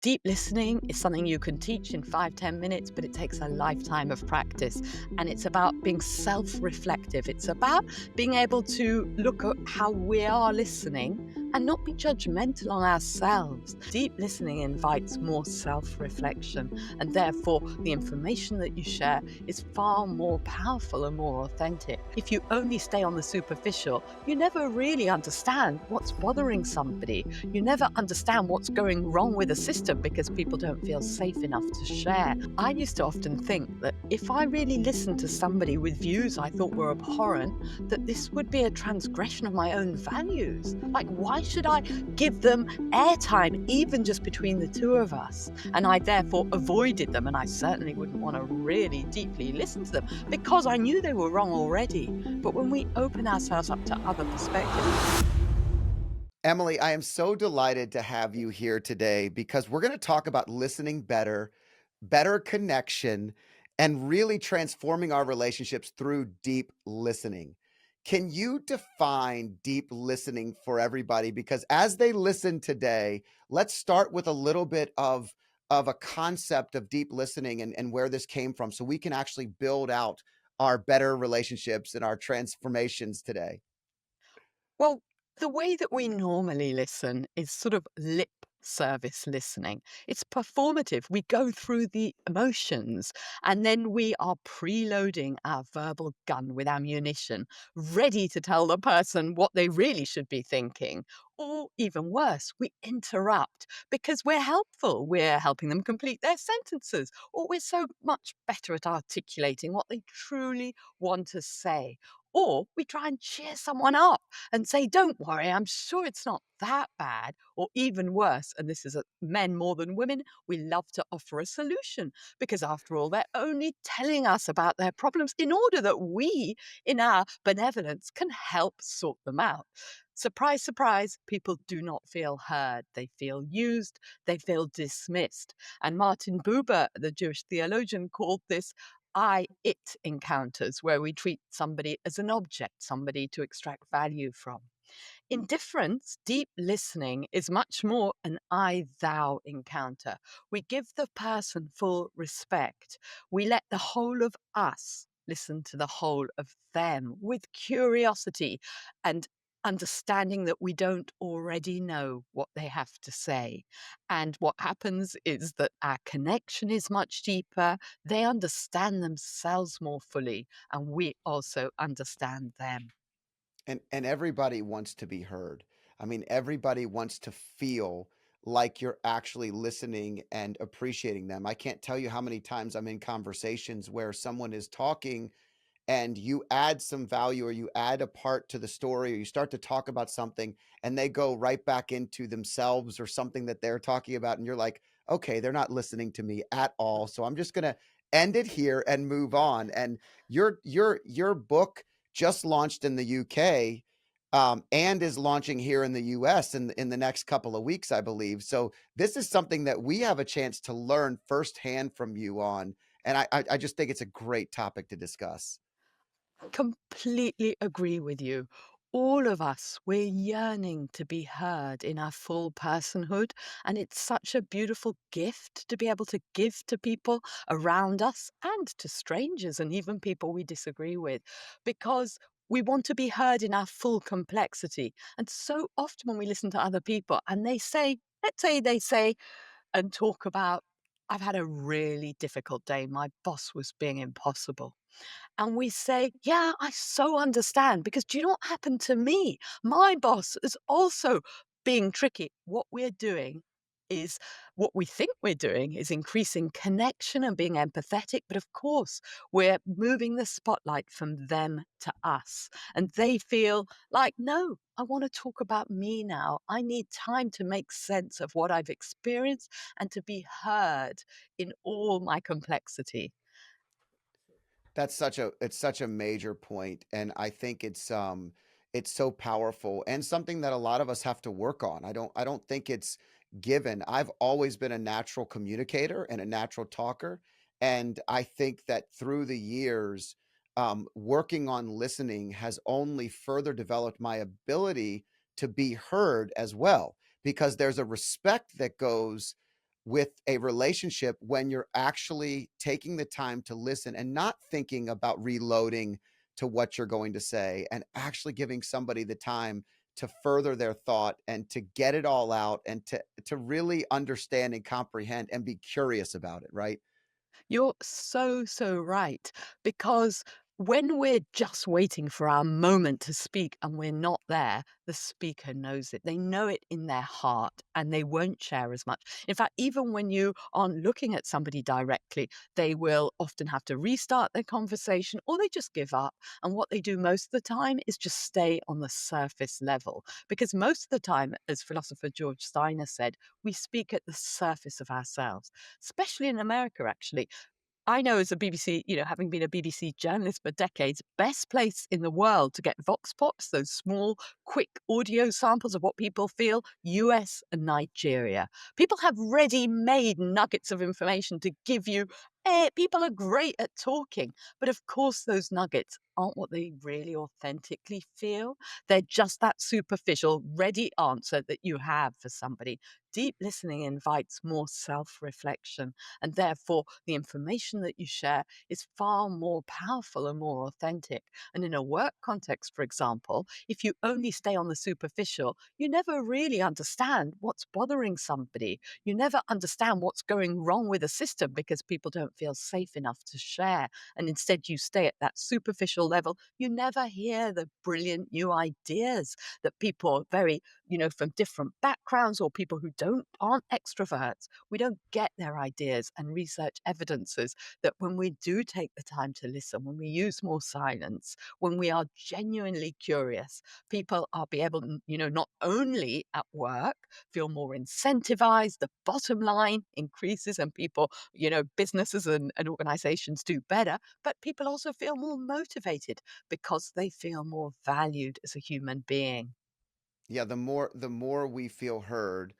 Deep listening is something you can teach in 5, 10 minutes, but it takes a lifetime of practice. And it's about being self reflective. It's about being able to look at how we are listening and not be judgmental on ourselves. Deep listening invites more self reflection, and therefore, the information that you share is far more powerful and more authentic. If you only stay on the superficial, you never really understand what's bothering somebody. You never understand what's going wrong with a system because people don't feel safe enough to share. I used to often think that if I really listened to somebody with views I thought were abhorrent, that this would be a transgression of my own values. Like, why should I give them airtime, even just between the two of us? And I therefore avoided them, and I certainly wouldn't want to really deeply listen to them because I knew they were wrong already. But when we open ourselves up to other perspectives, Emily, I am so delighted to have you here today because we're going to talk about listening better, better connection, and really transforming our relationships through deep listening. Can you define deep listening for everybody? Because as they listen today, let's start with a little bit of a concept of deep listening and where this came from so we can actually build out our better relationships and our transformations today. well, the way that we normally listen is sort of lip service listening. It's performative. We go through the emotions and then we are preloading our verbal gun with ammunition, ready to tell the person what they really should be thinking. Or even worse, we interrupt because we're helpful. We're helping them complete their sentences, or we're so much better at articulating what they truly want to say. Or we try and cheer someone up and say, "Don't worry, I'm sure it's not that bad." Or even worse, and this is men more than women, we love to offer a solution because, after all, they're only telling us about their problems in order that we, in our benevolence, can help sort them out. Surprise, surprise, people do not feel heard. They feel used, they feel dismissed. And Martin Buber, the Jewish theologian, called this I it encounters, where we treat somebody as an object, somebody to extract value from. Indifference, deep listening, is much more an I thou encounter. We give the person full respect. We let the whole of us listen to the whole of them with curiosity and understanding that we don't already know what they have to say. And what happens is that our connection is much deeper. They understand themselves more fully, and we also understand them. And everybody wants to be heard. I mean, everybody wants to feel like you're actually listening and appreciating them. I can't tell you how many times I'm in conversations where someone is talking and you add some value or you add a part to the story or you start to talk about something and they go right back into themselves or something that they're talking about and you're like, okay, they're not listening to me at all, so I'm just going to end it here and move on. And your book just launched in the UK, and is launching here in the US in the next couple of weeks, I believe. So this is something that we have a chance to learn firsthand from you on, and I just think it's a great topic to discuss. Completely agree with you. All of us, we're yearning to be heard in our full personhood. And it's such a beautiful gift to be able to give to people around us and to strangers and even people we disagree with, because we want to be heard in our full complexity. And so often when we listen to other people and they say, let's say they say, and talk about, "I've had a really difficult day. My boss was being impossible." And we say, "Yeah, I so understand, because do you know what happened to me? My boss is also being tricky." What we're doing is what we think we're doing is increasing connection and being empathetic. But of course, we're moving the spotlight from them to us. And they feel like, no, I want to talk about me now. I need time to make sense of what I've experienced and to be heard in all my complexity. That's such a it's such a major point, and I think it's so powerful and something that a lot of us have to work on. I don't think it's given. I've always been a natural communicator and a natural talker, and I think that through the years, working on listening has only further developed my ability to be heard as well, because there's a respect that goes with a relationship when you're actually taking the time to listen and not thinking about reloading to what you're going to say, and actually giving somebody the time to further their thought and to get it all out and to really understand and comprehend and be curious about it, right? You're so, so right. Because when we're just waiting for our moment to speak and we're not there, the speaker knows it. They know it in their heart and they won't share as much. In fact, even when you aren't looking at somebody directly, they will often have to restart their conversation or they just give up. And what they do most of the time is just stay on the surface level. Because most of the time, as philosopher George Steiner said, we speak at the surface of ourselves, especially in America, actually. I know as a BBC, having been a BBC journalist for decades, best place in the world to get vox pops, those small, quick audio samples of what people feel, US and Nigeria. People have ready-made nuggets of information to give you. People are great at talking, but of course those nuggets aren't what they really authentically feel. They're just that superficial, ready answer that you have for somebody. Deep listening invites more self-reflection, and therefore the information that you share is far more powerful and more authentic. And in a work context, for example, if you only stay on the superficial, you never really understand what's bothering somebody. You never understand what's going wrong with a system because people don't feel safe enough to share. And instead, you stay at that superficial level. You never hear the brilliant new ideas that people very, from different backgrounds or people who aren't extroverts, we don't get their ideas, and research evidences that when we do take the time to listen, when we use more silence, when we are genuinely curious, people are be able to, not only at work feel more incentivized, the bottom line increases and people, businesses and organizations do better, but people also feel more motivated because they feel more valued as a human being. Yeah, the more we feel heard,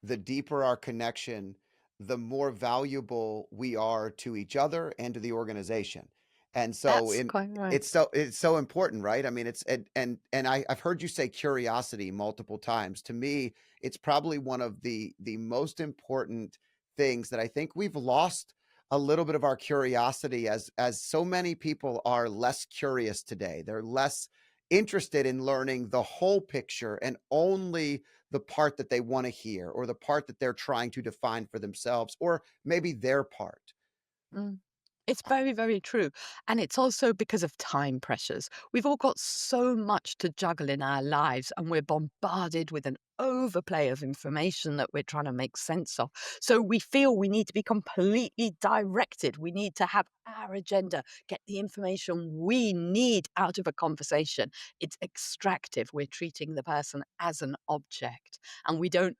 the deeper our connection, the more valuable we are to each other and to the organization. And so That's in quite right. it's so important, right? I mean, it's and I've heard you say curiosity multiple times. To me, it's probably one of the most important things that I think we've lost a little bit of our curiosity as so many people are less curious today. They're less interested in learning the whole picture and only the part that they want to hear or the part that they're trying to define for themselves or maybe their part. Mm. It's very, very true. And it's also because of time pressures. We've all got so much to juggle in our lives, and we're bombarded with an overplay of information that we're trying to make sense of. So we feel we need to be completely directed. We need to have our agenda, get the information we need out of a conversation. It's extractive. We're treating the person as an object, and we don't.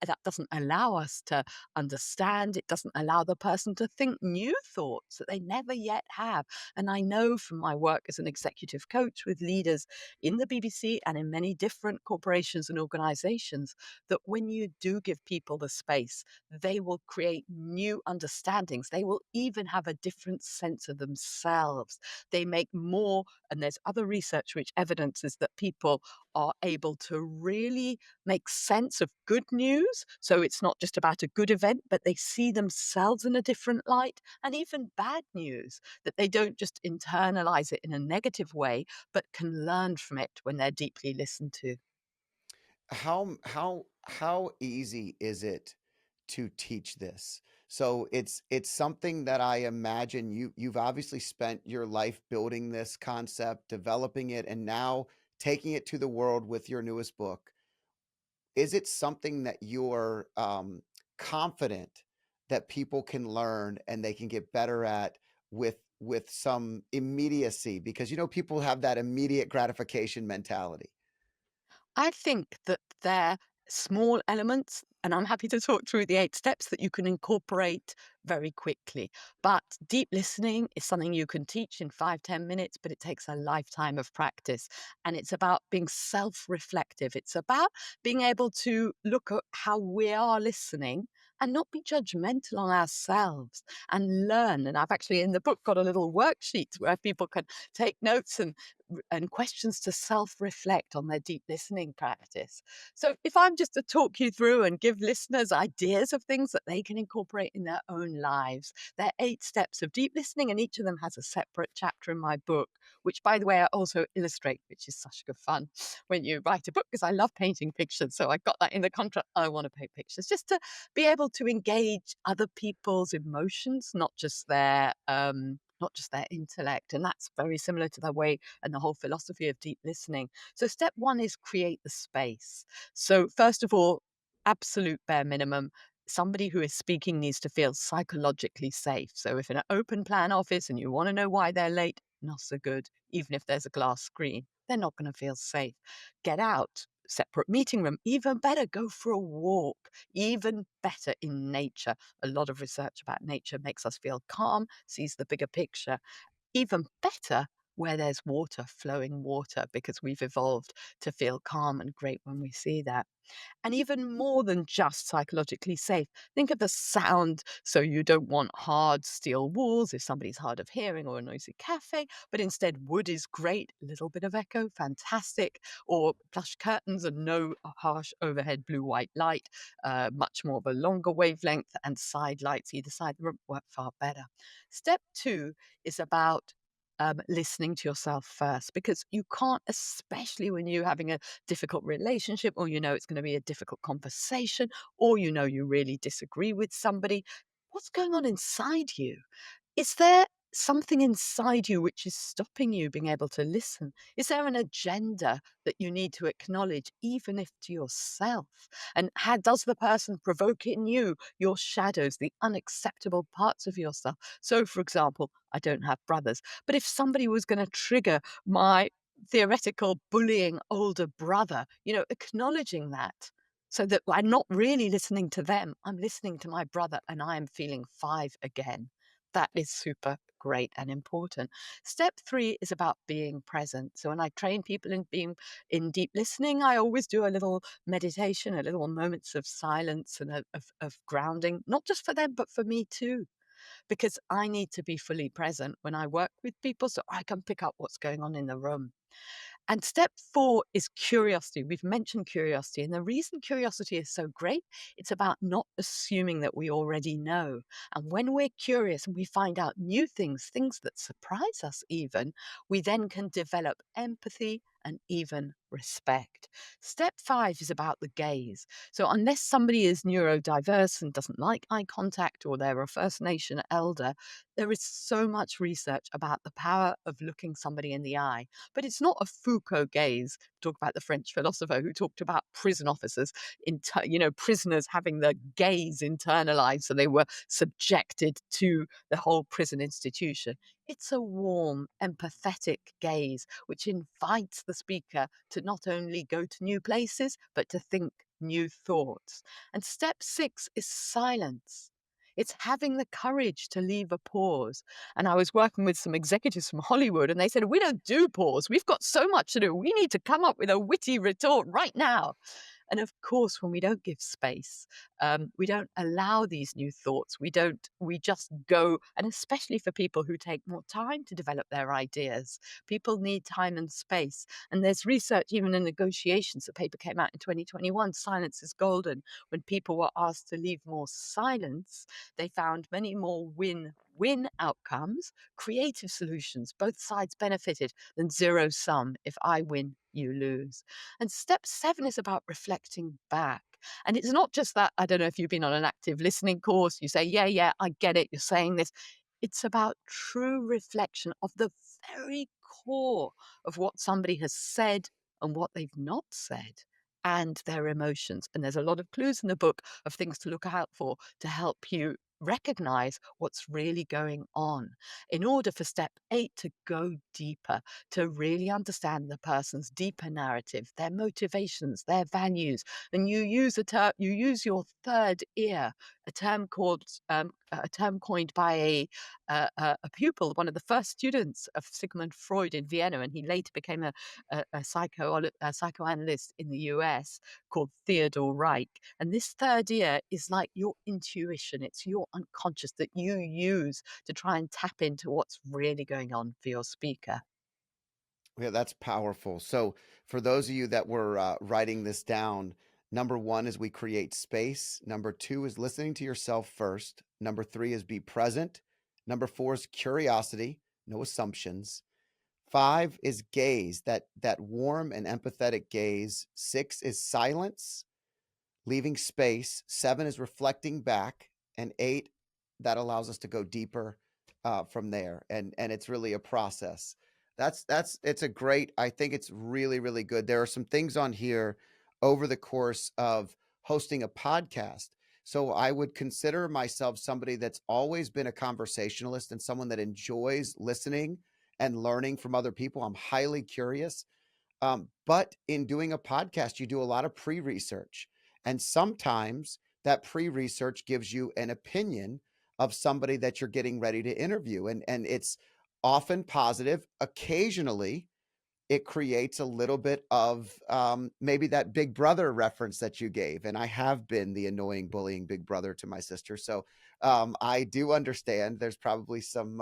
That doesn't allow us to understand. It doesn't allow the person to think new thoughts that they never yet have. And I know from my work as an executive coach with leaders in the BBC and in many different corporations and organizations that when you do give people the space, they will create new understandings. They will even have a different sense of themselves. They make more, and there's other research which evidences that people are able to really make sense of good news. So it's not just about a good event, but they see themselves in a different light, and even bad news, that they don't just internalize it in a negative way, but can learn from it when they're deeply listened to. How easy is it to teach this? So it's something that I imagine you've obviously spent your life building this concept, developing it, and now taking it to the world with your newest book. Is it something that you're, confident that people can learn and they can get better at with some immediacy? Because, people have that immediate gratification mentality. I think that they're small elements, and I'm happy to talk through the 8 steps that you can incorporate very quickly. But deep listening is something you can teach in 5, 10 minutes, but it takes a lifetime of practice. And it's about being self-reflective. It's about being able to look at how we are listening and not be judgmental on ourselves and learn. And I've actually in the book got a little worksheet where people can take notes and and questions to self-reflect on their deep listening practice. So if I'm just to talk you through and give listeners ideas of things that they can incorporate in their own lives, there are 8 steps of deep listening, and each of them has a separate chapter in my book, which, by the way, I also illustrate, which is such good fun when you write a book, because I love painting pictures. So I got that in the contract. I want to paint pictures just to be able to engage other people's emotions, not just their intellect. And that's very similar to the way and the whole philosophy of deep listening. So step one is create the space. So first of all, absolute bare minimum. Somebody who is speaking needs to feel psychologically safe. So if in an open plan office and you want to know why they're late, not so good. Even if there's a glass screen, they're not going to feel safe. Get out, separate meeting room. Even better, go for a walk. Even better, in nature. A lot of research about nature makes us feel calm, sees the bigger picture. Even better, where there's water, flowing water, because we've evolved to feel calm and great when we see that. And even more than just psychologically safe, think of the sound. So you don't want hard steel walls if somebody's hard of hearing, or a noisy cafe, but instead wood is great. A little bit of echo, fantastic. Or plush curtains and no harsh overhead blue white light, much more of a longer wavelength, and side lights either side of the room work far better. Step two is about listening to yourself first, because you can't, especially when you're having a difficult relationship, or you know it's going to be a difficult conversation, or you know you really disagree with somebody. What's going on inside you? Is there something inside you which is stopping you being able to listen? Is there an agenda that you need to acknowledge, even if to yourself? And how does the person provoke in you your shadows, the unacceptable parts of yourself? So, for example, I don't have brothers, but if somebody was going to trigger my theoretical bullying older brother, acknowledging that, so that I'm not really listening to them, I'm listening to my brother, and I am feeling 5 again. That is super great and important. Step 3 is about being present. So when I train people in being in deep listening, I always do a little meditation, a little moments of silence and of grounding, not just for them, but for me too, because I need to be fully present when I work with people so I can pick up what's going on in the room. And step 4 is curiosity. We've mentioned curiosity. And the reason curiosity is so great, it's about not assuming that we already know. And when we're curious and we find out new things, things that surprise us even, we then can develop empathy and even respect. Step 5 is about the gaze. So unless somebody is neurodiverse and doesn't like eye contact, or they're a First Nation elder, there is so much research about the power of looking somebody in the eye. But it's not a Foucault gaze. Talk about the French philosopher who talked about prison officers, prisoners having the gaze internalized, so they were subjected to the whole prison institution. It's a warm, empathetic gaze which invites the speaker to not only go to new places, but to think new thoughts. And step 6 is silence. It's having the courage to leave a pause. And I was working with some executives from Hollywood, and they said, "We don't do pause. We've got so much to do. We need to come up with a witty retort right now." And of course, when we don't give space, we don't allow these new thoughts. We just go. And especially for people who take more time to develop their ideas, people need time and space. And there's research, even in negotiations. A paper came out in 2021, Silence is Golden. When people were asked to leave more silence, they found many more win outcomes, creative solutions. Both sides benefited, than zero sum. If I win, you lose. And step 7 is about reflecting back. And it's not just that. I don't know if you've been on an active listening course, you say, yeah, yeah, I get it, you're saying this. It's about true reflection of the very core of what somebody has said and what they've not said, and their emotions. And there's a lot of clues in the book of things to look out for to help you recognize what's really going on, in order for step 8 to go deeper, to really understand the person's deeper narrative, their motivations, their values. And you use you use your third ear, a term coined by a pupil, one of the first students of Sigmund Freud in Vienna, and he later became a psychoanalyst in the US, called Theodore Reich. And this third ear is like your intuition. It's your unconscious that you use to try and tap into what's really going on for your speaker. Yeah, that's powerful. So, for those of you that were writing this down, number one is we create space. Number two is listening to yourself first. Number three is be present. Number four is curiosity, no assumptions. Five is gaze, that warm and empathetic gaze. Six is silence, leaving space. Seven is reflecting back, and eight, that allows us to go deeper from there. And it's really a process. That's it's a great. I think it's really really good. There are some things on here over the course of hosting a podcast. So I would consider myself somebody that's always been a conversationalist and someone that enjoys listening and learning from other people. I'm highly curious. But in doing a podcast, you do a lot of pre research. And sometimes that pre research gives you an opinion of somebody that you're getting ready to interview. And it's often positive. Occasionally, it creates a little bit of maybe that big brother reference that you gave. And I have been the annoying, bullying big brother to my sister. So I do understand there's probably some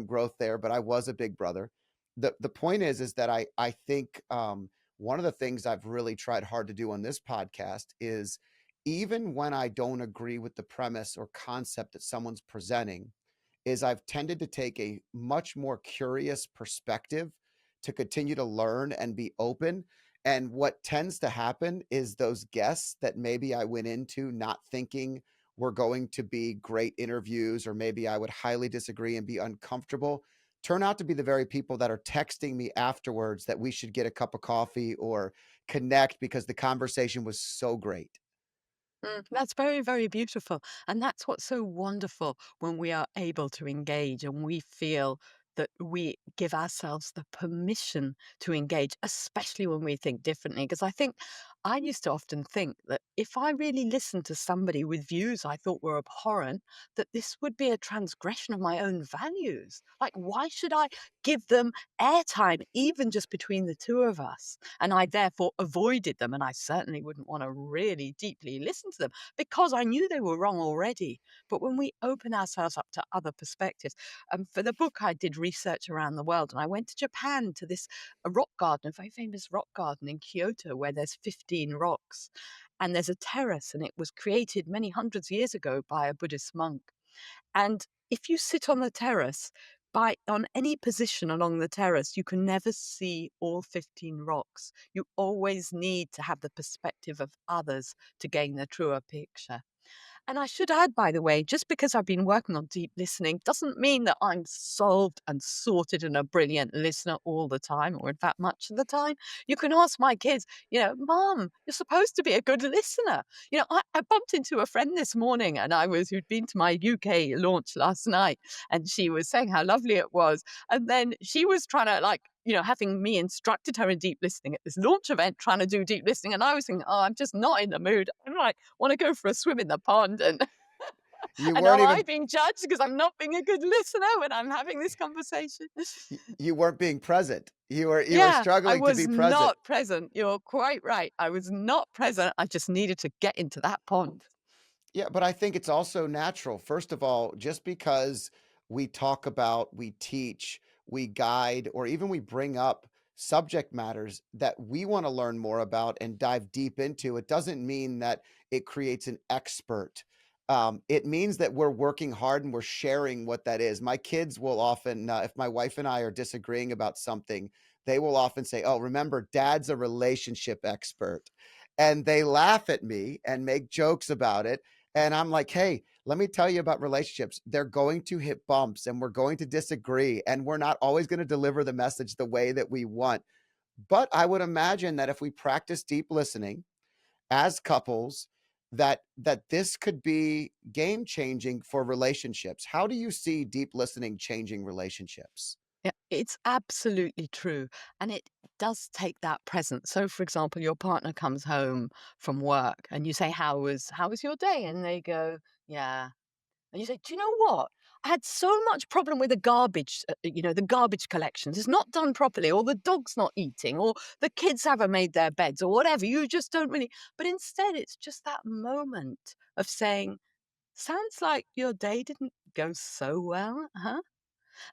growth there, but I was a big brother. The point is that I think one of the things I've really tried hard to do on this podcast is even when I don't agree with the premise or concept that someone's presenting, is I've tended to take a much more curious perspective to continue to learn and be open. And what tends to happen is those guests that maybe I went into not thinking were going to be great interviews, or maybe I would highly disagree and be uncomfortable, turn out to be the very people that are texting me afterwards that we should get a cup of coffee or connect because the conversation was so great. That's very, very beautiful. And that's what's so wonderful when we are able to engage and we feel that we give ourselves the permission to engage, especially when we think differently. Because I think I used to often think that if I really listened to somebody with views I thought were abhorrent, that this would be a transgression of my own values. Like, why should I give them airtime, even just between the two of us? And I therefore avoided them. And I certainly wouldn't want to really deeply listen to them because I knew they were wrong already. But when we open ourselves up to other perspectives, for the book, I did research around the world and I went to Japan to this a rock garden, a very famous rock garden in Kyoto where there's 15 rocks. And there's a terrace, and it was created many hundreds of years ago by a Buddhist monk. And if you sit on the terrace, on any position along the terrace, you can never see all 15 rocks. You always need to have the perspective of others to gain the truer picture. And I should add, by the way, just because I've been working on deep listening doesn't mean that I'm solved and sorted and a brilliant listener all the time, or in fact, much of the time. You can ask my kids, Mom, you're supposed to be a good listener. I bumped into a friend this morning and who'd been to my UK launch last night, and she was saying how lovely it was. And then she was trying to having me instructed her in deep listening at this launch event, trying to do deep listening. And I was thinking, oh, I'm just not in the mood. I'm like, want to go for a swim in the pond. And, You and weren't am I even being judged because I'm not being a good listener when I'm having this conversation? you weren't being present. You were Yeah, I struggling to was be present. not present. You're quite right. I was not present. I just needed to get into that pond. Yeah, but I think it's also natural. First of all, just because we talk about, we teach, we guide, or even we bring up subject matters that we want to learn more about and dive deep into, it doesn't mean that it creates an expert. It means that we're working hard and we're sharing what that is. My kids will often, if my wife and I are disagreeing about something, they will often say, "Oh, remember, dad's a relationship expert." And they laugh at me and make jokes about it, and I'm like, hey, let me tell you about relationships. They're going to hit bumps and we're going to disagree, and we're not always going to deliver the message the way that we want. But I would imagine that if we practice deep listening as couples, that this could be game changing for relationships. How do you see deep listening changing relationships? Yeah, it's absolutely true. And it does take that presence. So, for example, your partner comes home from work and you say, how was your day? And they go, yeah. And you say, "Do you know what? I had so much problem with the garbage, the garbage collections. It's not done properly, or the dog's not eating, or the kids haven't made their beds, or whatever. You just don't really." But instead, it's just that moment of saying, "Sounds like your day didn't go so well, huh?"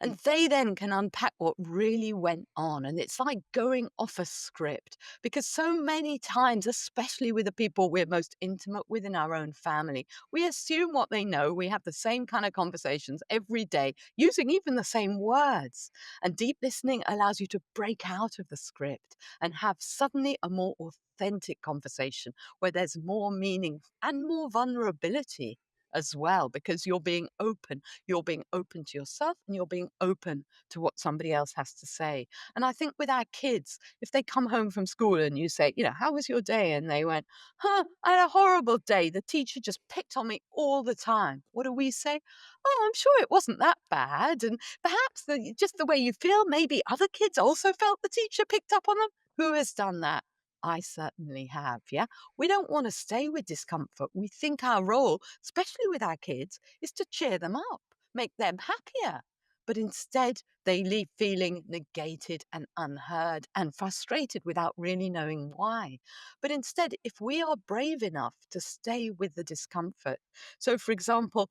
And they then can unpack what really went on. And it's like going off a script because so many times, especially with the people we're most intimate with in our own family, we assume what they know. We have the same kind of conversations every day using even the same words. And deep listening allows you to break out of the script and have suddenly a more authentic conversation where there's more meaning and more vulnerability as well because you're being open to yourself and you're being open to what somebody else has to say. And I think with our kids, if they come home from school and you say, how was your day? And they went, I had a horrible day. The teacher just picked on me all the time. What do we say? Oh, I'm sure it wasn't that bad. And perhaps just the way you feel, maybe other kids also felt the teacher picked up on them. Who has done that? I certainly have. Yeah. We don't want to stay with discomfort. We think our role, especially with our kids, is to cheer them up, make them happier. But instead, they leave feeling negated and unheard and frustrated without really knowing why. But instead, if we are brave enough to stay with the discomfort, so for example,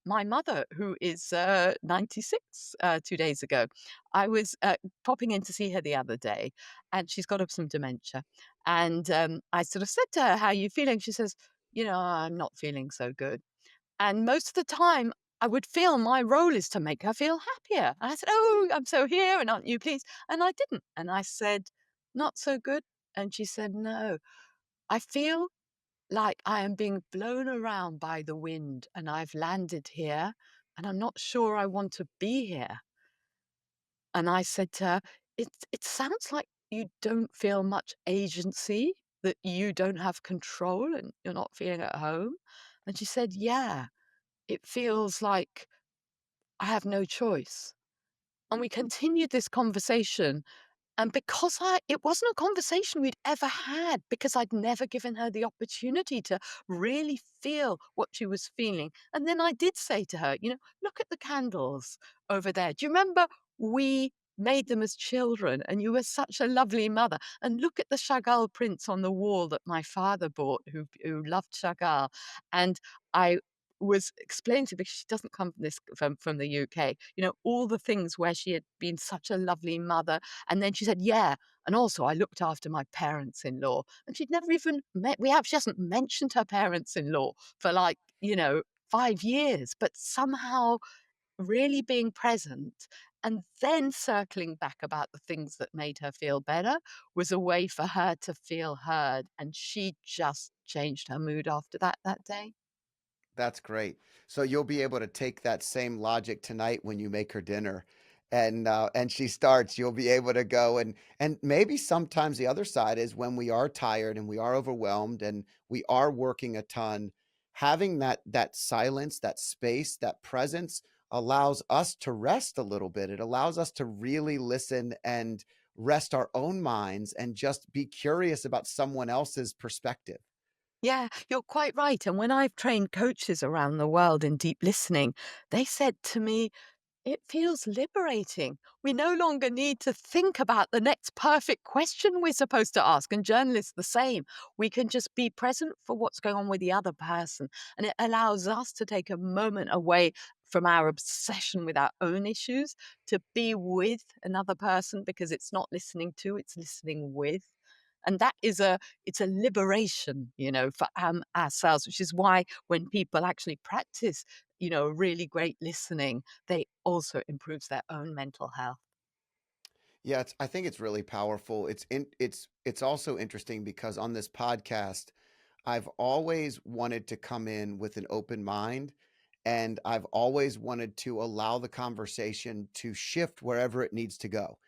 my mother, who is 96 2 days ago, I was popping in to see her the other day, and she's got some dementia. And I sort of said to her, "How are you feeling?" She says, I'm not feeling so good. And most of the time, I would feel my role is to make her feel happier. And I said, "Oh, I'm so here, and aren't you pleased?" And I didn't. And I said, "Not so good." And she said, "No, I feel like I am being blown around by the wind, and I've landed here, and I'm not sure I want to be here." And I said to her, it sounds like you don't feel much agency, that you don't have control and you're not feeling at home." And she said, "Yeah, it feels like I have no choice." And we continued this conversation, and because it wasn't a conversation we'd ever had because I'd never given her the opportunity to really feel what she was feeling. And then I did say to her, "Look at the candles over there. Do you remember we made them as children and you were such a lovely mother? And look at the Chagall prints on the wall that my father bought, who loved Chagall." And I was explaining to her, because she doesn't come from the UK, all the things where she had been such a lovely mother. And then she said, "Yeah, and also I looked after my parents-in-law." And she'd never even she hasn't mentioned her parents-in-law for, like, 5 years, but somehow really being present and then circling back about the things that made her feel better was a way for her to feel heard, and she just changed her mood after that day. That's great. So you'll be able to take that same logic tonight when you make her dinner and she starts, you'll be able to go and maybe sometimes the other side is when we are tired and we are overwhelmed and we are working a ton, having that silence, that space, that presence allows us to rest a little bit. It allows us to really listen and rest our own minds and just be curious about someone else's perspective. Yeah, you're quite right. And when I've trained coaches around the world in deep listening, they said to me, it feels liberating. We no longer need to think about the next perfect question we're supposed to ask. And journalists, the same. We can just be present for what's going on with the other person. And it allows us to take a moment away from our obsession with our own issues to be with another person because it's not listening to, it's listening with. And that is it's a liberation, for ourselves, which is why when people actually practice, really great listening, they also improves their own mental health. Yeah, I think it's really powerful. It's also interesting because on this podcast, I've always wanted to come in with an open mind, and I've always wanted to allow the conversation to shift wherever it needs to go.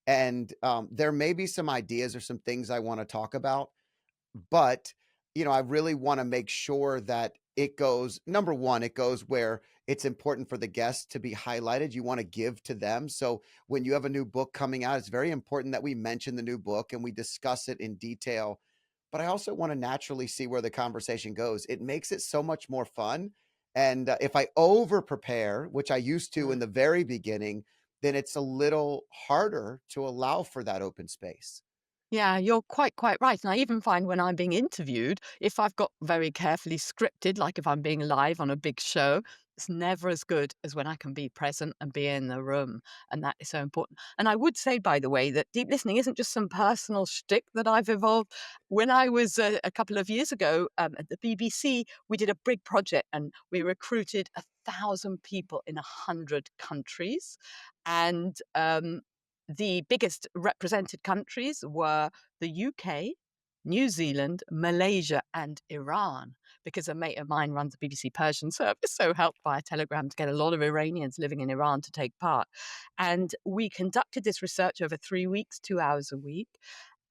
And there may be some ideas or some things I want to talk about, but, I really wanna make sure that it goes number 1, it goes where it's important for the guests to be highlighted, you wanna give to them, so when you have a new book coming out, it's very important that we mention the new book and we discuss it in detail, but I also wanna naturally see where the conversation goes. It makes it so much more fun, and, if I over prepare, which I used to in the very beginning, then it's a little harder to allow for that open space. Yeah, you're quite right. And I even find when I'm being interviewed, if I've got very carefully scripted, like if I'm being live on a big show, It's never as good as when I can be present and be in the room, and that is so important. And I would say, by the way, that deep listening isn't just some personal shtick that I've evolved. When I was a couple of years ago at the BBC, we did a big project and we recruited 1,000 people in 100 countries. And the biggest represented countries were the UK, New Zealand, Malaysia, and Iran, because a mate of mine runs a BBC Persian service, so helped via telegram to get a lot of Iranians living in Iran to take part. And we conducted this research over 3 weeks, 2 hours a week.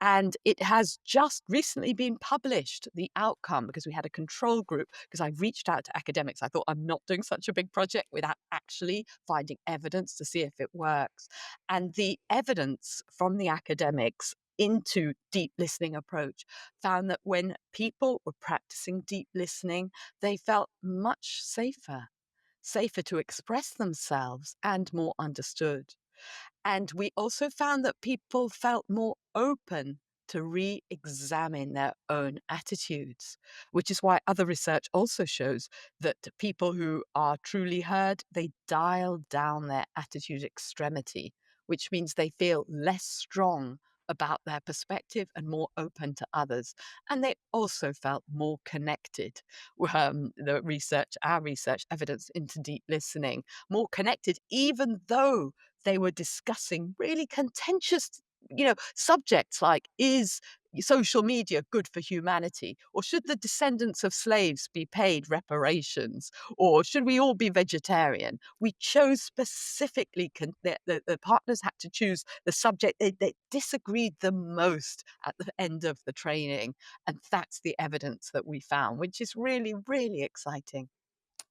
And it has just recently been published, the outcome, because we had a control group. Because I reached out to academics. I thought, I'm not doing such a big project without actually finding evidence to see if it works. And the evidence from the academics into deep listening approach found that when people were practicing deep listening, they felt much safer to express themselves and more understood. And we also found that people felt more open to re-examine their own attitudes, which is why other research also shows that people who are truly heard, they dial down their attitude extremity, which means they feel less strong about their perspective and more open to others. And they also felt more connected. Our research evidence into deep listening, more connected, even though they were discussing really contentious, subjects like, is social media good for humanity? Or should the descendants of slaves be paid reparations? Or should we all be vegetarian? We chose specifically, the partners had to choose the subject they disagreed the most at the end of the training. And that's the evidence that we found, which is really, really exciting.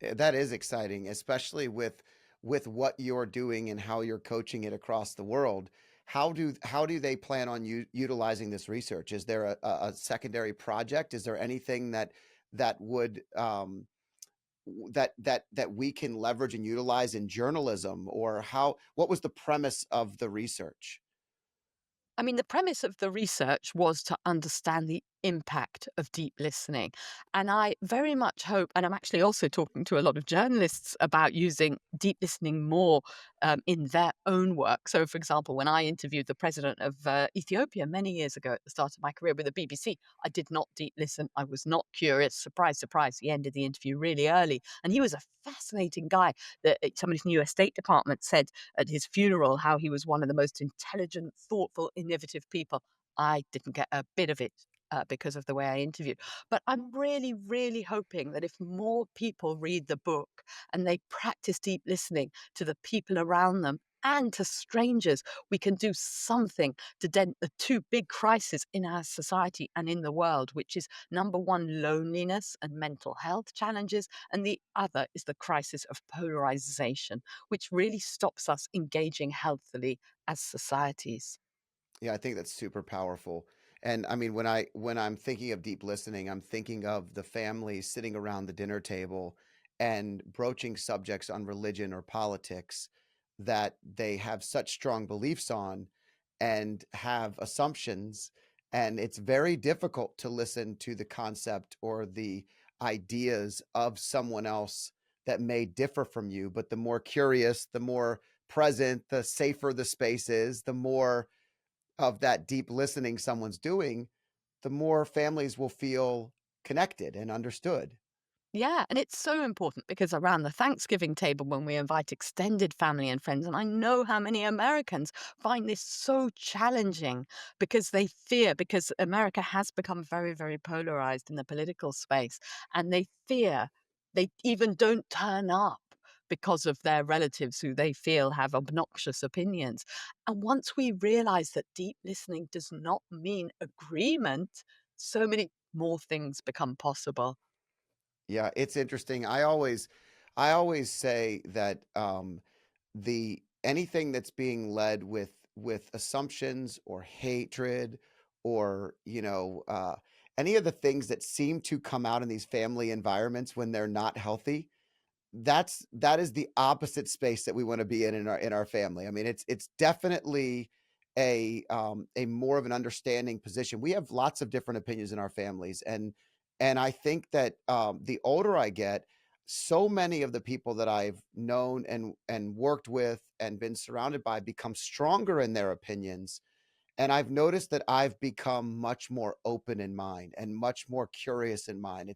That is exciting, especially with what you're doing and how you're coaching it across the world. How do they plan on utilizing this research? Is there a secondary project? Is there anything that would that we can leverage and utilize in journalism, or how what was the premise of the research? I mean, the premise of the research was to understand the impact of deep listening. And I very much hope, and I'm actually also talking to a lot of journalists about using deep listening more in their own work. So, for example, when I interviewed the president of Ethiopia many years ago at the start of my career with the BBC, I did not deep listen. I was not curious. Surprise, surprise. He ended the interview really early. And he was a fascinating guy. Somebody from the US State Department said at his funeral how he was one of the most intelligent, thoughtful, innovative people. I didn't get a bit of it because of the way I interviewed. But I'm really, really hoping that if more people read the book and they practice deep listening to the people around them and to strangers, we can do something to dent the two big crises in our society and in the world, which is number one, loneliness and mental health challenges, and the other is the crisis of polarization, which really stops us engaging healthily as societies. Yeah, I think that's super powerful. And I mean, when I'm thinking of deep listening, I'm thinking of the family sitting around the dinner table and broaching subjects on religion or politics that they have such strong beliefs on and have assumptions. And it's very difficult to listen to the concept or the ideas of someone else that may differ from you. But the more curious, the more present, the safer the space is, the more of that deep listening someone's doing, the more families will feel connected and understood. Yeah, and it's so important because around the Thanksgiving table, when we invite extended family and friends, and I know how many Americans find this so challenging because they fear, because America has become very, very polarized in the political space, and they fear they even don't turn up because of their relatives who they feel have obnoxious opinions. And once we realize that deep listening does not mean agreement, so many more things become possible. Yeah, it's interesting. I always say that the anything that's being led with assumptions or hatred or any of the things that seem to come out in these family environments when they're not healthy, that is the opposite space that we want to be in our family. I mean, it's definitely a more of an understanding position. We have lots of different opinions in our families, and I think that the older I get, so many of the people that I've known and worked with and been surrounded by become stronger in their opinions, and I've noticed that I've become much more open in mind and much more curious in mind.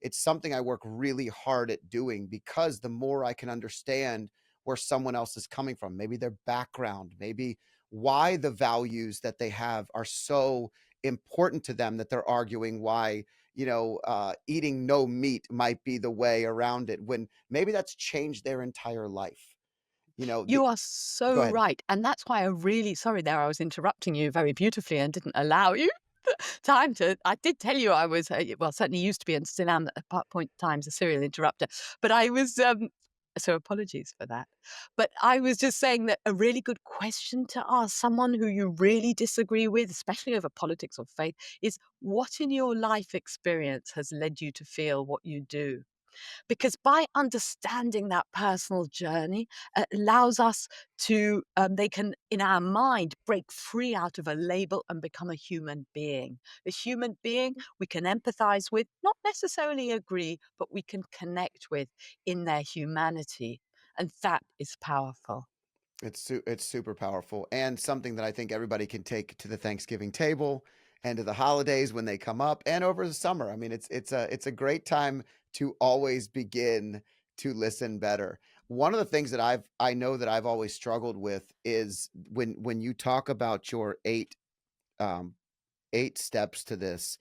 It's something I work really hard at doing, because the more I can understand where someone else is coming from, maybe their background, maybe why the values that they have are so important to them that they're arguing why, eating no meat might be the way around it, when maybe that's changed their entire life. You are Go so ahead. right, and that's why I really sorry there, I was interrupting you very beautifully and didn't allow you time to I did tell you I was, well, certainly used to be and still am at point times a serial interrupter, but I was, so apologies for that. But I was just saying that a really good question to ask someone who you really disagree with, especially over politics or faith, is what in your life experience has led you to feel what you do? Because by understanding that personal journey, it allows us to, they can, in our mind, break free out of a label and become a human being. A human being we can empathize with, not necessarily agree, but we can connect with in their humanity. And that is powerful. It's super powerful, and something that I think everybody can take to the Thanksgiving table and to the holidays when they come up, and over the summer. I mean, it's a great time to always begin to listen better. One of the things that I know that I've always struggled with is when you talk about your um, 8 steps to this.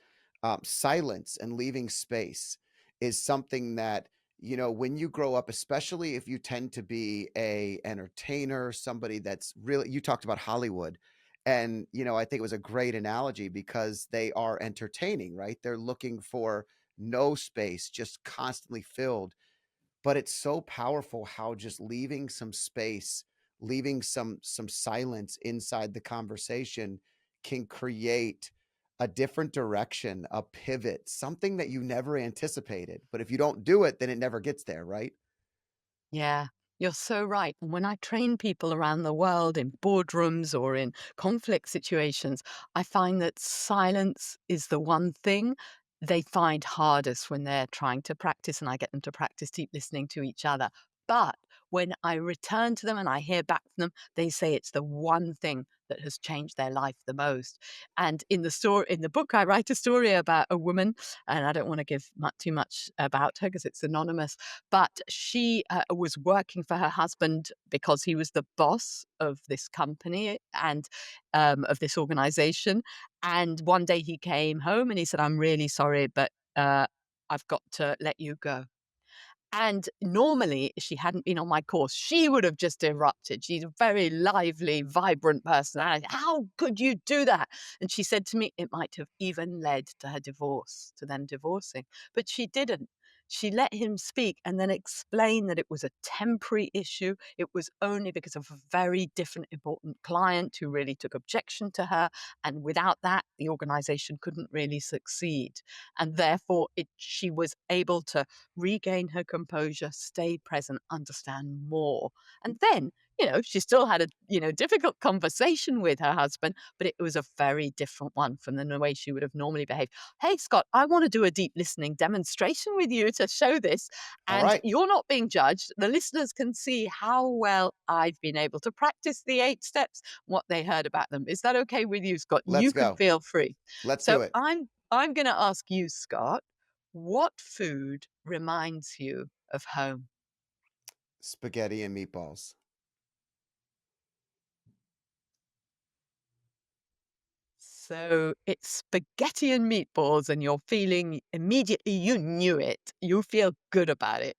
Silence and leaving space is something that, when you grow up, especially if you tend to be a entertainer, somebody that's really, you talked about Hollywood, and, I think it was a great analogy because they are entertaining, right? They're looking for no space, just constantly filled. But it's so powerful how just leaving some space, leaving some silence inside the conversation can create a different direction, a pivot, something that you never anticipated. But if you don't do it, then it never gets there, right? Yeah, you're so right. And when I train people around the world in boardrooms or in conflict situations, I find that silence is the one thing they find hardest when they're trying to practice, and I get them to practice deep listening to each other. But when I return to them and I hear back from them, they say it's the one thing that has changed their life the most. And in the story, in the book, I write a story about a woman, and I don't want to give too much about her because it's anonymous, but she was working for her husband because he was the boss of this company and of this organization. And one day he came home and he said, "I'm really sorry, but I've got to let you go." And normally, if she hadn't been on my course, she would have just erupted. She's a very lively, vibrant personality. "How could you do that?" And she said to me, it might have even led to her divorce, to them divorcing. But she didn't. She let him speak and then explain that it was a temporary issue. It was only because of a very different, important client who really took objection to her. And without that, the organization couldn't really succeed. And therefore, she was able to regain her composure, stay present, understand more. And then, she still had a, difficult conversation with her husband, but it was a very different one from the way she would have normally behaved. "Hey, Scott, I want to do a deep listening demonstration with you to show this. All And right, you're not being judged. The listeners can see how well I've been able to practice the 8 steps, what they heard about them. Is that okay with you, Scott? let's You can go. feel free." Let's So do it. I'm going to ask you, Scott, what food reminds you of home? Spaghetti and meatballs. So it's spaghetti and meatballs, and you're feeling immediately you knew it. You feel good about it.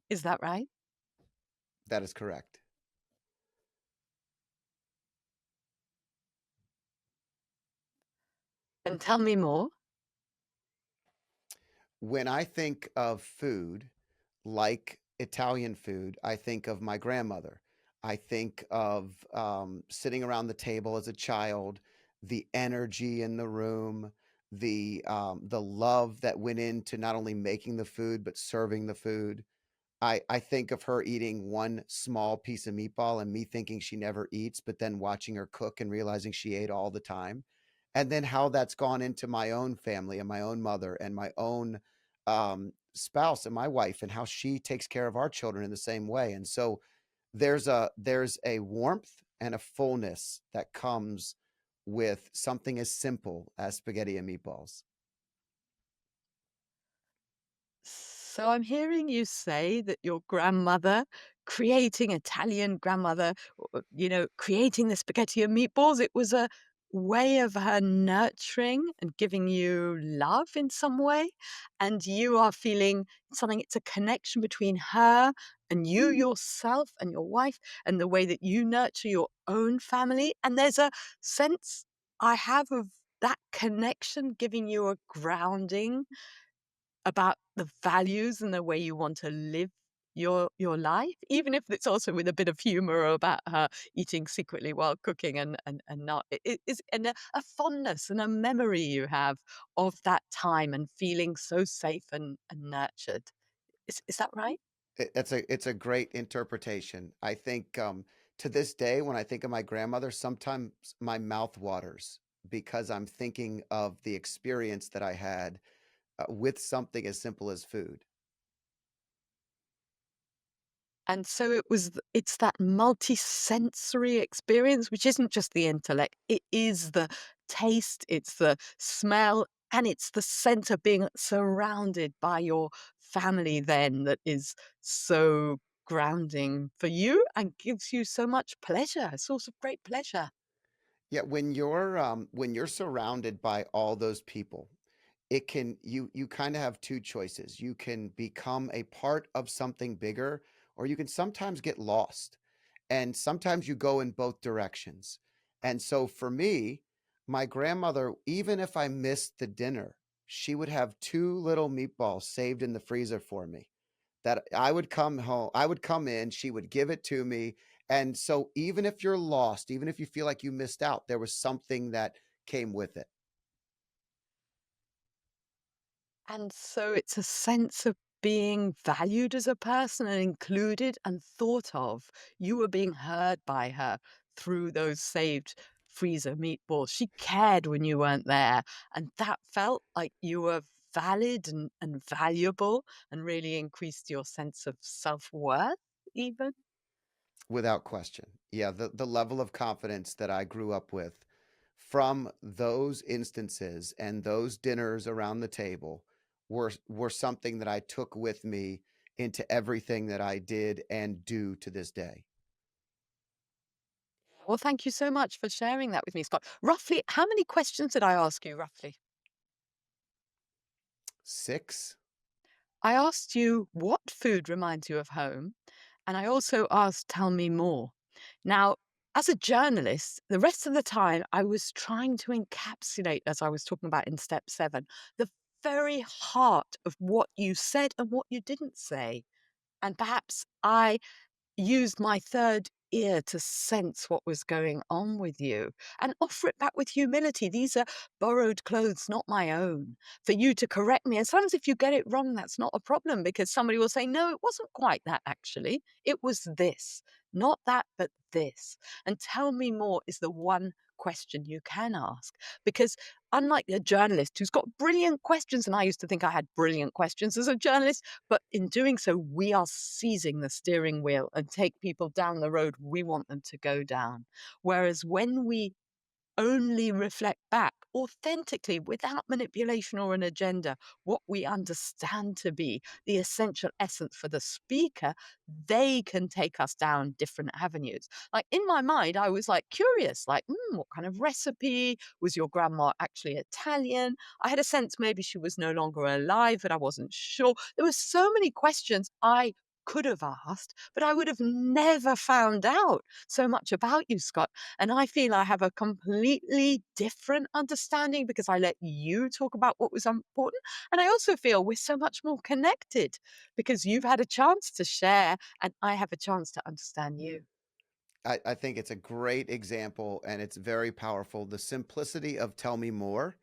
Is that right? That is correct. And tell me more. When I think of food, like Italian food, I think of my grandmother. I think of sitting around the table as a child, the energy in the room, the love that went into not only making the food but serving the food. I think of her eating one small piece of meatball and me thinking she never eats, but then watching her cook and realizing she ate all the time. And then how that's gone into my own family and my own mother and my own spouse and my wife and how she takes care of our children in the same way. And so there's a warmth and a fullness that comes with something as simple as spaghetti and meatballs. So I'm hearing you say that your grandmother, creating Italian grandmother, creating the spaghetti and meatballs, it was a way of her nurturing and giving you love in some way. And you are feeling something, it's a connection between her and you yourself and your wife and the way that you nurture your own family. And there's a sense I have of that connection giving you a grounding about the values and the way you want to live your life, even if it's also with a bit of humor about her eating secretly while cooking and not it is and a fondness and a memory you have of that time and feeling so safe and nurtured. Is that right? It's a great interpretation. I think, to this day, when I think of my grandmother, sometimes my mouth waters because I'm thinking of the experience that I had, with something as simple as food. And so it's that multi-sensory experience, which isn't just the intellect, it is the taste, it's the smell, and it's the sense of being surrounded by your family then that is so grounding for you and gives you so much pleasure, a source of great pleasure. Yeah, when you're surrounded by all those people, it can you kinda have 2 choices. You can become a part of something bigger, or you can sometimes get lost, and sometimes you go in both directions. And so for me, my grandmother, even if I missed the dinner, she would have 2 little meatballs saved in the freezer for me that I would come in, she would give it to me, and so even if you're lost, even if you feel like you missed out, there was something that came with it. And so it's a sense of being valued as a person and included and thought of. You were being heard by her through those saved freezer meatballs. She cared when you weren't there. And that felt like you were valid and valuable and really increased your sense of self worth, even. Without question. Yeah, the level of confidence that I grew up with from those instances and those dinners around the table were something that I took with me into everything that I did and do to this day. Well, thank you so much for sharing that with me, Scott. Roughly, how many questions did I ask you, roughly? 6? I asked you what food reminds you of home, and I also asked, tell me more. Now, as a journalist, the rest of the time I was trying to encapsulate, as I was talking about in step 7, the very heart of what you said and what you didn't say. And perhaps I used my third ear to sense what was going on with you and offer it back with humility. These are borrowed clothes, not my own, for you to correct me. And sometimes if you get it wrong, that's not a problem because somebody will say, no, it wasn't quite that actually. It was this, not that, but this. And tell me more is the one question you can ask because unlike a journalist who's got brilliant questions, and I used to think I had brilliant questions as a journalist, but in doing so, we are seizing the steering wheel and take people down the road we want them to go down. Whereas when we only reflect back authentically without manipulation or an agenda what we understand to be the essential essence for the speaker, they can take us down different avenues. Like in my mind, I was like curious, like, what kind of recipe? Was your grandma actually Italian? I had a sense maybe she was no longer alive, but I wasn't sure. There were so many questions I could have asked, but I would have never found out so much about you, Scott. And I feel I have a completely different understanding because I let you talk about what was important. And I also feel we're so much more connected because you've had a chance to share and I have a chance to understand you. I think it's a great example and it's very powerful. The simplicity of "Tell me more"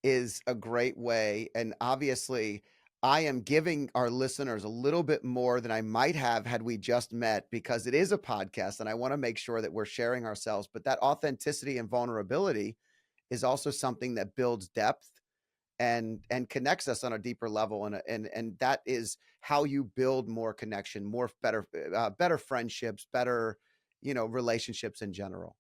is a great way. And obviously, I am giving our listeners a little bit more than I might have had we just met because it is a podcast and I want to make sure that we're sharing ourselves. But that authenticity and vulnerability is also something that builds depth and connects us on a deeper level, and that is how you build more connection, more better better friendships, better, relationships in general.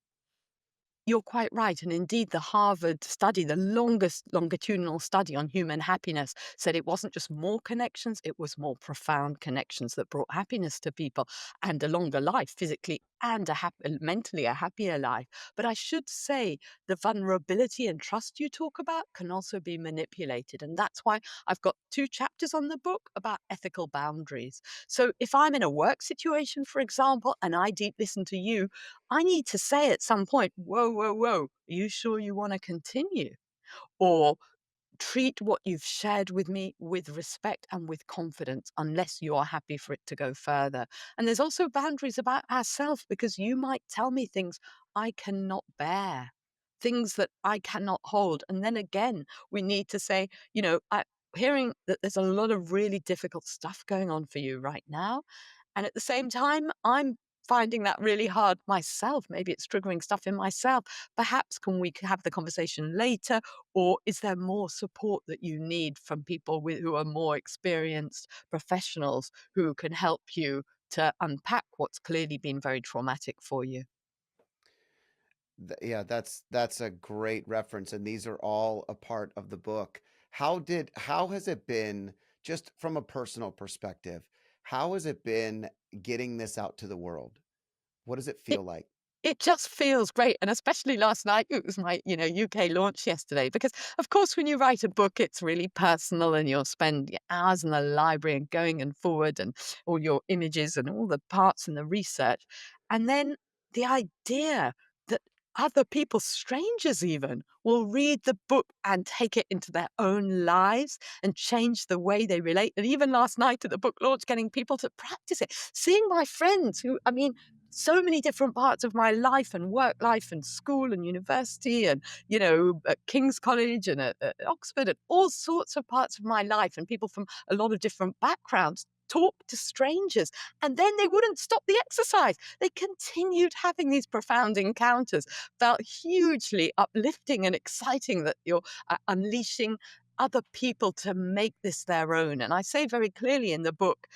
You're quite right. And indeed, the Harvard study, the longest longitudinal study on human happiness, said it wasn't just more connections, it was more profound connections that brought happiness to people and a longer life physically and mentally a happier life. But I should say the vulnerability and trust you talk about can also be manipulated. And that's why I've got two chapters on the book about ethical boundaries. So if I'm in a work situation, for example, and I deep listen to you, I need to say at some point, "Whoa, whoa, whoa, are you sure you wanna continue?" Or, "Treat what you've shared with me with respect and with confidence unless you are happy for it to go further." And there's also boundaries about ourselves because you might tell me things I cannot bear, things that I cannot hold. And then again, we need to say, hearing that there's a lot of really difficult stuff going on for you right now, and at the same time, I'm finding that really hard myself. Maybe it's triggering stuff in myself. Perhaps can we have the conversation later? Or is there more support that you need from people who are more experienced professionals who can help you to unpack what's clearly been very traumatic for you? Yeah, that's a great reference, and these are all a part of the book. How has it been, just from a personal perspective, how has it been getting this out to the world? What does it It feel like? It just feels great, and especially last night, it was my, UK launch yesterday because, of course, when you write a book, it's really personal and you'll spend hours in the library and going and forward and all your images and all the parts and the research. And then the idea that other people, strangers even, will read the book and take it into their own lives and change the way they relate. And even last night at the book launch, getting people to practice it, seeing my friends who, I mean, so many different parts of my life and work life and school and university and, at King's College and at Oxford and all sorts of parts of my life and people from a lot of different backgrounds talk to strangers. And then they wouldn't stop the exercise. They continued having these profound encounters, felt hugely uplifting and exciting that you're unleashing other people to make this their own. And I say very clearly in the book,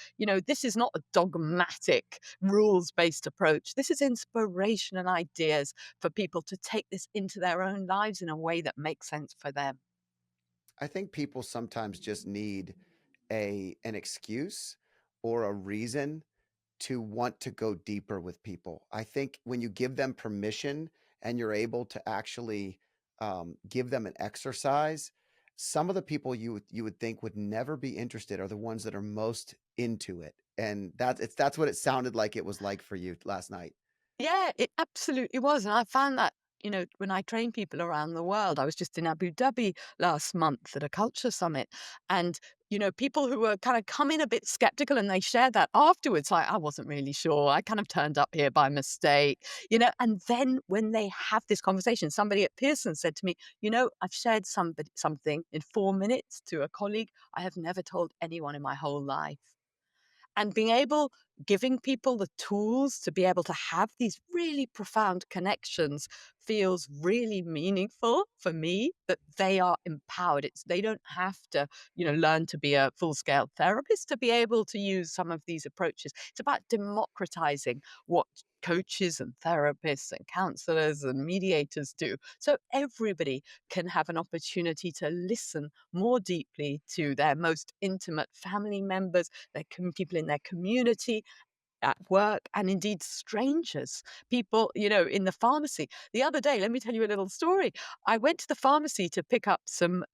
this is not a dogmatic, rules based approach. This is inspiration and ideas for people to take this into their own lives in a way that makes sense for them. I think people sometimes just need an excuse or a reason to want to go deeper with people. I think when you give them permission and you're able to actually, give them an exercise, some of the people you would think would never be interested are the ones that are most into it, and that's what it sounded like it was like for you last night. Yeah, it absolutely was. And I found that, when I train people around the world, I was just in Abu Dhabi last month at a culture summit. And, people who were kind of coming a bit skeptical and they shared that afterwards, like, I wasn't really sure. I kind of turned up here by mistake, And then when they have this conversation, somebody at Pearson said to me, I've shared something in 4 minutes to a colleague I have never told anyone in my whole life. And being able giving people the tools to be able to have these really profound connections feels really meaningful for me, that they are empowered. They don't have to, learn to be a full-scale therapist to be able to use some of these approaches. It's about democratizing what coaches and therapists and counselors and mediators do. So everybody can have an opportunity to listen more deeply to their most intimate family members, people in their community, at work, and indeed strangers, people, in the pharmacy. The other day, let me tell you a little story. I went to the pharmacy to pick up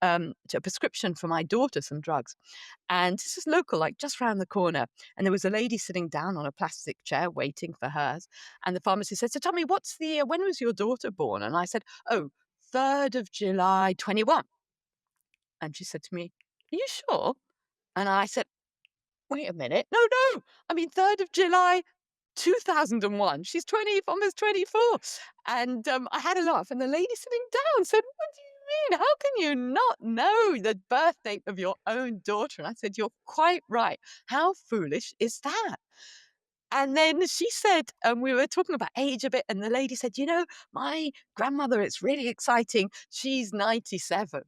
a prescription for my daughter, some drugs. And this is local, like just round the corner. And there was a lady sitting down on a plastic chair waiting for hers. And the pharmacist said, "So tell me, when was your daughter born?" And I said, "Oh, 3rd of July, 21." And she said to me, "Are you sure?" And I said, "Wait a minute. No, no. I mean, 3rd of July, 2001. She's 20, almost 24." And I had a laugh. And the lady sitting down said, "What do you mean? How can you not know the birth date of your own daughter?" And I said, "You're quite right. How foolish is that?" And then she said, we were talking about age a bit, and the lady said, "My grandmother, it's really exciting. She's 97."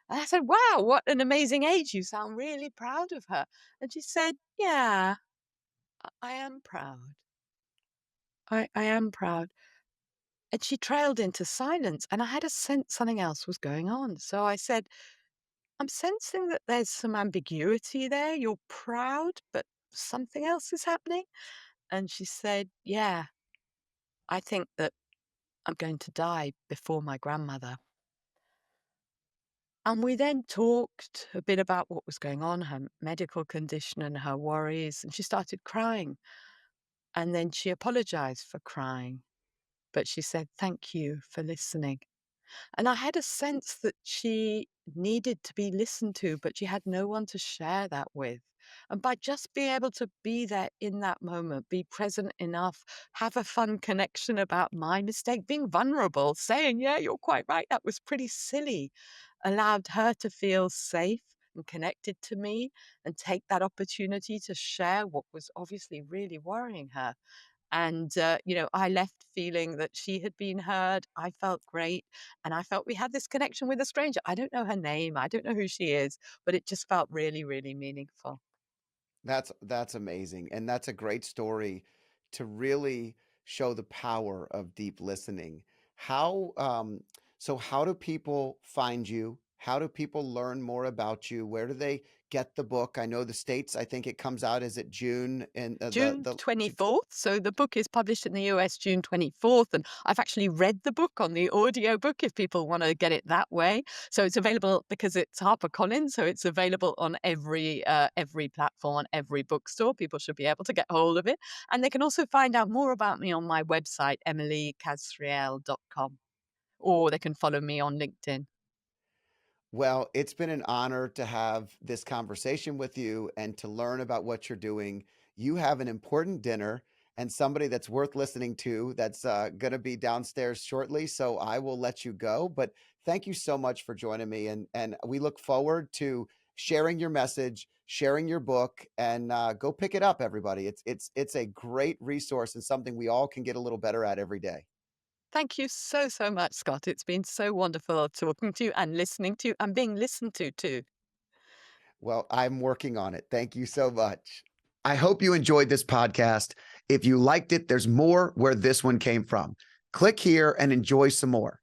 And I said, "Wow, what an amazing age. You sound really proud of her." And she said, "Yeah, I am proud. I am proud." And she trailed into silence, and I had a sense something else was going on. So I said, "I'm sensing that there's some ambiguity there. You're proud, but something else is happening." And she said, "Yeah, I think that I'm going to die before my grandmother." And we then talked a bit about what was going on, her medical condition and her worries, and she started crying. And then she apologized for crying, but she said, "Thank you for listening." And I had a sense that she needed to be listened to, but she had no one to share that with. And by just being able to be there in that moment, be present enough, have a fun connection about my mistake, being vulnerable, saying, "Yeah, you're quite right. That was pretty silly," allowed her to feel safe and connected to me and take that opportunity to share what was obviously really worrying her. And, I left feeling that she had been heard. I felt great. And I felt we had this connection with a stranger. I don't know her name. I don't know who she is, but it just felt really, really meaningful. That's amazing, and that's a great story to really show the power of deep listening. How so how do people find you? How do people learn more about you? Where do they get the book? I know the States, I think it comes out, is it June and June the 24th. So the book is published in the US June 24th. And I've actually read the book on the audio book if people want to get it that way. So it's available because it's HarperCollins. So it's available on every platform, on every bookstore. People should be able to get hold of it. And they can also find out more about me on my website, emilykasriel.com, or they can follow me on LinkedIn. Well, it's been an honor to have this conversation with you and to learn about what you're doing. You have an important dinner and somebody that's worth listening to that's going to be downstairs shortly. So I will let you go. But thank you so much for joining me. And we look forward to sharing your message, sharing your book, and go pick it up, everybody. It's a great resource and something we all can get a little better at every day. Thank you so, so much, Scott. It's been so wonderful talking to you and listening to you and being listened to too. Well, I'm working on it. Thank you so much. I hope you enjoyed this podcast. If you liked it, there's more where this one came from. Click here and enjoy some more.